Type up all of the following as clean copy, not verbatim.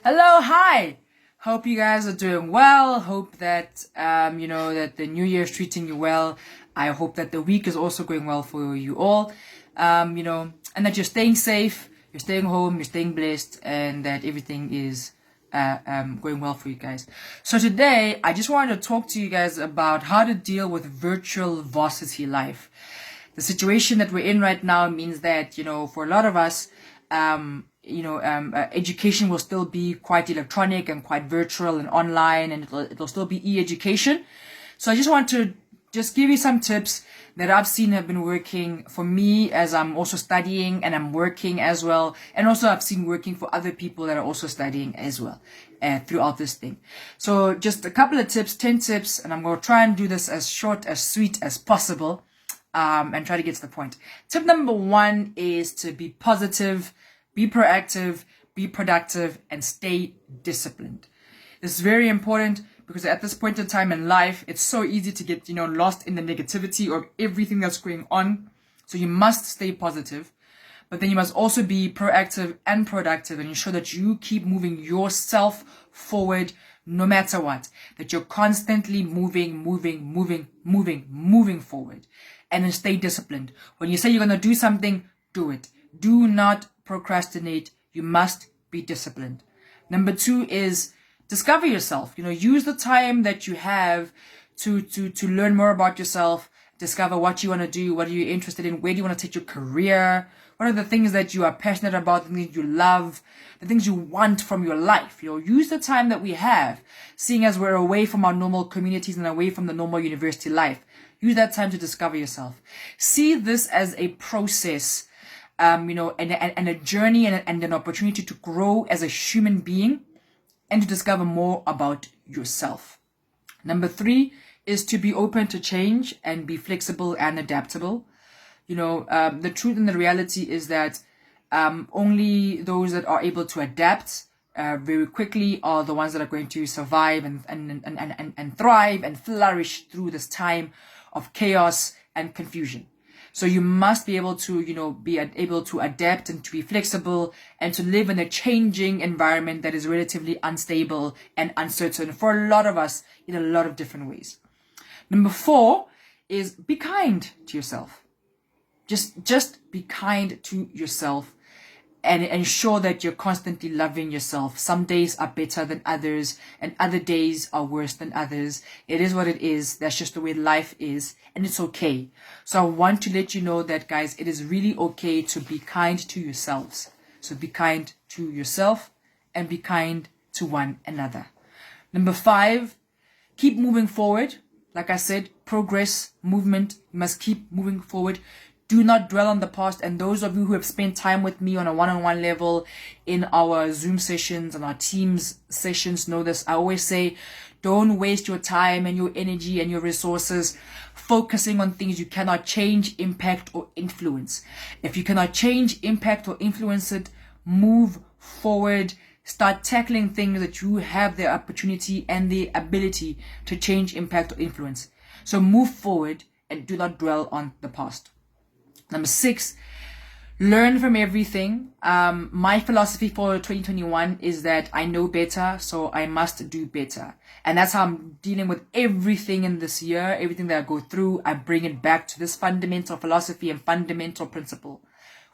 Hello, hi. Hope you guys are doing well. Hope that that the new year is treating you well. I hope that the week is also going well for you all. And that you're staying safe, you're staying home, you're staying blessed, and that everything is going well for you guys. So today, I just wanted to talk to you guys about how to deal with virtual varsity life. The situation that we're in right now means that, for a lot of us, education will still be quite electronic and quite virtual and online, and it'll still be e-education. So I just want to just give you some tips that I've seen have been working for me as I'm also studying and I'm working as well. And also I've seen working for other people that are also studying as well throughout this thing. So just a couple of tips, 10 tips, and I'm going to try and do this as short, as sweet as possible. And try to get to the point. Tip number 1 is to be positive, be proactive, be productive, and stay disciplined. This is very important because at this point in time in life, it's so easy to get, lost in the negativity of everything that's going on. So you must stay positive, but then you must also be proactive and productive and ensure that you keep moving yourself forward no matter what, that you're constantly moving forward. And then stay disciplined. When you say you're going to do something, do it. Do not procrastinate. You must be disciplined. Number 2 is discover yourself. Use the time that you have to learn more about yourself, discover what you want to do, what are you interested in, where do you want to take your career, what are the things that you are passionate about, the things you love, the things you want from your life. Use the time that we have, seeing as we're away from our normal communities and away from the normal university life. Use that time to discover yourself. See this as a process, and a journey and an opportunity to grow as a human being and to discover more about yourself. Number 3 is to be open to change and be flexible and adaptable. The truth and the reality is that only those that are able to adapt very quickly are the ones that are going to survive and thrive and flourish through this time of chaos and confusion. So you must be able to, be able to adapt and to be flexible and to live in a changing environment that is relatively unstable and uncertain for a lot of us in a lot of different ways. Number 4 is be kind to yourself. Just be kind to yourself and ensure that you're constantly loving yourself. Some days are better than others and other days are worse than others. It is what it is. That's just the way life is, and it's okay. So I want to let you know that, guys, it is really okay to be kind to yourselves. So be kind to yourself and be kind to one another. Number 5, keep moving forward. Like I said, progress, movement, you must keep moving forward. Do not dwell on the past. And those of you who have spent time with me on a one-on-one level in our Zoom sessions and our Teams sessions know this. I always say, don't waste your time and your energy and your resources focusing on things you cannot change, impact, or influence. If you cannot change, impact, or influence it, move forward. Start tackling things that you have the opportunity and the ability to change, impact, or influence. So move forward and do not dwell on the past. Number 6, learn from everything. My philosophy for 2021 is that I know better, so I must do better. And that's how I'm dealing with everything in this year. Everything that I go through, I bring it back to this fundamental philosophy and fundamental principle.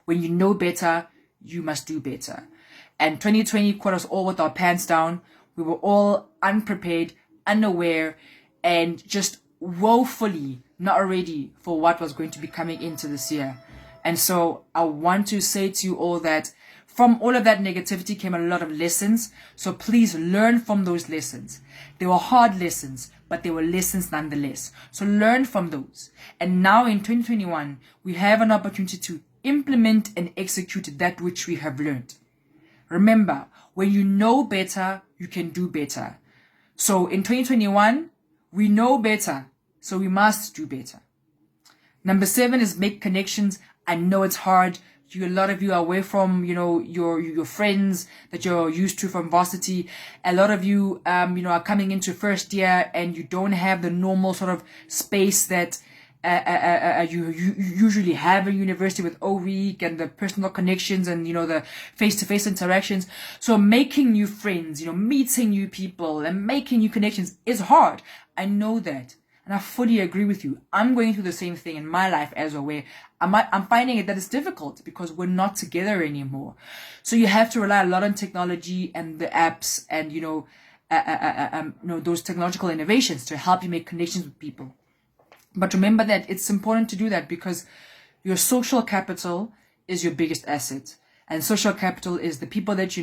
When you know better, you must do better. And 2020 caught us all with our pants down. We were all unprepared, unaware, and just woefully not ready for what was going to be coming into this year. And so I want to say to you all that from all of that negativity came a lot of lessons. So please learn from those lessons. They were hard lessons, but they were lessons nonetheless. So learn from those. And now in 2021, we have an opportunity to implement and execute that which we have learned. Remember, when you know better, you can do better. So in 2021, we know better, so we must do better. Number 7 is make connections. I know it's hard. A lot of you are away from, your friends that you're used to from varsity. A lot of you, are coming into first year and you don't have the normal sort of space that you usually have a university with O Week and the personal connections and, the face-to-face interactions. So making new friends, meeting new people and making new connections is hard. I know that. And I fully agree with you. I'm going through the same thing in my life as well, where I'm finding it that it's difficult because we're not together anymore. So you have to rely a lot on technology and the apps and, those technological innovations to help you make connections with people. But remember that it's important to do that because your social capital is your biggest asset. And social capital is the people that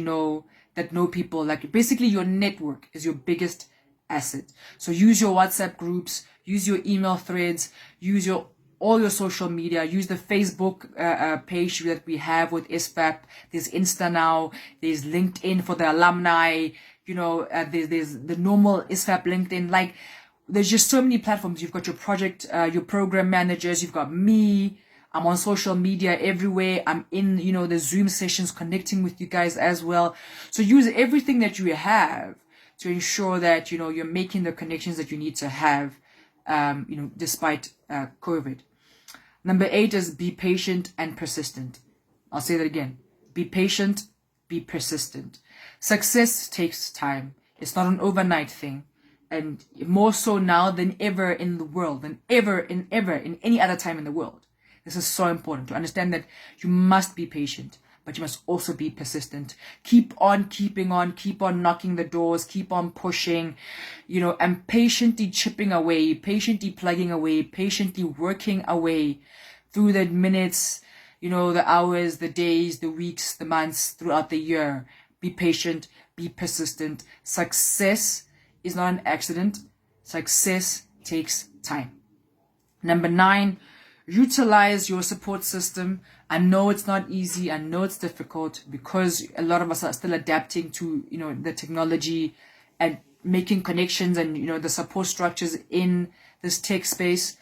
that know people. Like basically your network is your biggest asset. So use your WhatsApp groups, use your email threads, use all your social media, use the Facebook page that we have with SFAP. There's Insta now, there's LinkedIn for the alumni, there's the normal SFAP LinkedIn. Like there's just so many platforms. You've got your project, your program managers, you've got me. I'm on social media everywhere. I'm in, the Zoom sessions connecting with you guys as well. So use everything that you have to ensure that, you're making the connections that you need to have, despite COVID. Number 8 is be patient and persistent. I'll say that again. Be patient, be persistent. Success takes time. It's not an overnight thing. And more so now than ever in the world, than ever in any other time in the world. This is so important to understand that you must be patient, but you must also be persistent. Keep on keeping on, keep on knocking the doors, keep on pushing, and patiently chipping away, patiently plugging away, patiently working away through the minutes, the hours, the days, the weeks, the months throughout the year. Be patient, be persistent. Success is not an accident. Success takes time. Number 9, utilize your support system. I know it's not easy. I know it's difficult because a lot of us are still adapting to, the technology and making connections and, the support structures in this tech space.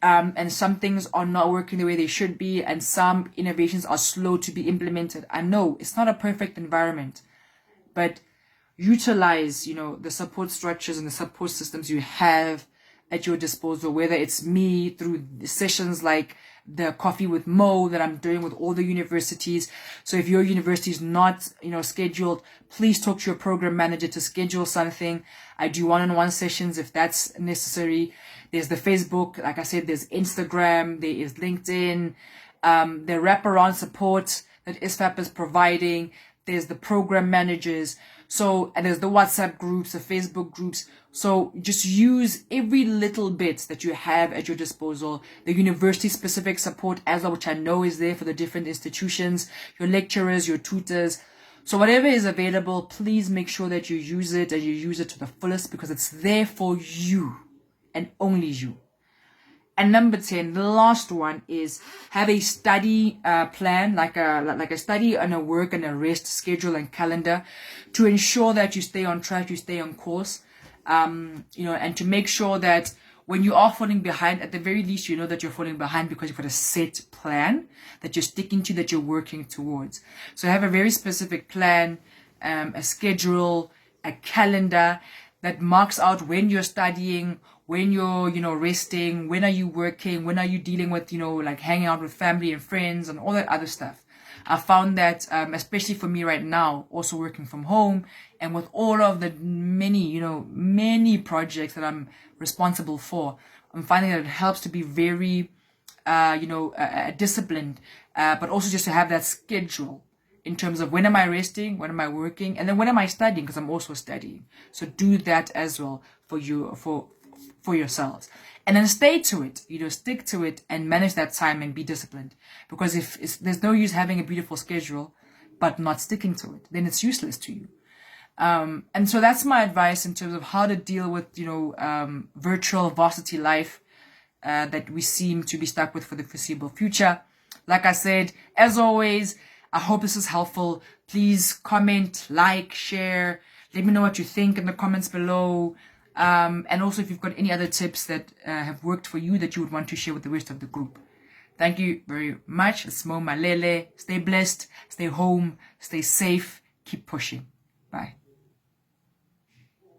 And some things are not working the way they should be, and some innovations are slow to be implemented. I know it's not a perfect environment, but utilize, the support structures and the support systems you have at your disposal, whether it's me through sessions like the Coffee with Mo that I'm doing with all the universities. So if your university is not, scheduled, please talk to your program manager to schedule something. I do one-on-one sessions if that's necessary. There's the Facebook, like I said, there's Instagram, there is LinkedIn, the wraparound support that SFAP is providing. There's the program managers. And there's the WhatsApp groups, the Facebook groups. So just use every little bit that you have at your disposal. The university specific support as well, which I know is there for the different institutions, your lecturers, your tutors. So whatever is available, please make sure that you use it and you use it to the fullest because it's there for you and only you. And number 10, the last one is have a study plan, like a study and a work and a rest schedule and calendar to ensure that you stay on track, you stay on course, and to make sure that when you are falling behind, at the very least, you know that you're falling behind because you've got a set plan that you're sticking to, that you're working towards. So have a very specific plan, a schedule, a calendar that marks out when you're studying, when you're, resting, when are you working, when are you dealing with, like hanging out with family and friends and all that other stuff. I found that, especially for me right now, also working from home and with all of the many projects that I'm responsible for, I'm finding that it helps to be very, disciplined, but also just to have that schedule in terms of when am I resting, when am I working, and then when am I studying, because I'm also studying. So do that as well for you, for yourselves. And then stay to it, stick to it and manage that time and be disciplined. Because if there's no use having a beautiful schedule, but not sticking to it, then it's useless to you. And so that's my advice in terms of how to deal with, virtual varsity life, that we seem to be stuck with for the foreseeable future. Like I said, as always, I hope this is helpful. Please comment, like, share. Let me know what you think in the comments below. And also if you've got any other tips that have worked for you that you would want to share with the rest of the group. Thank you very much. It's Mo Malele. Stay blessed, stay home, stay safe, keep pushing. Bye.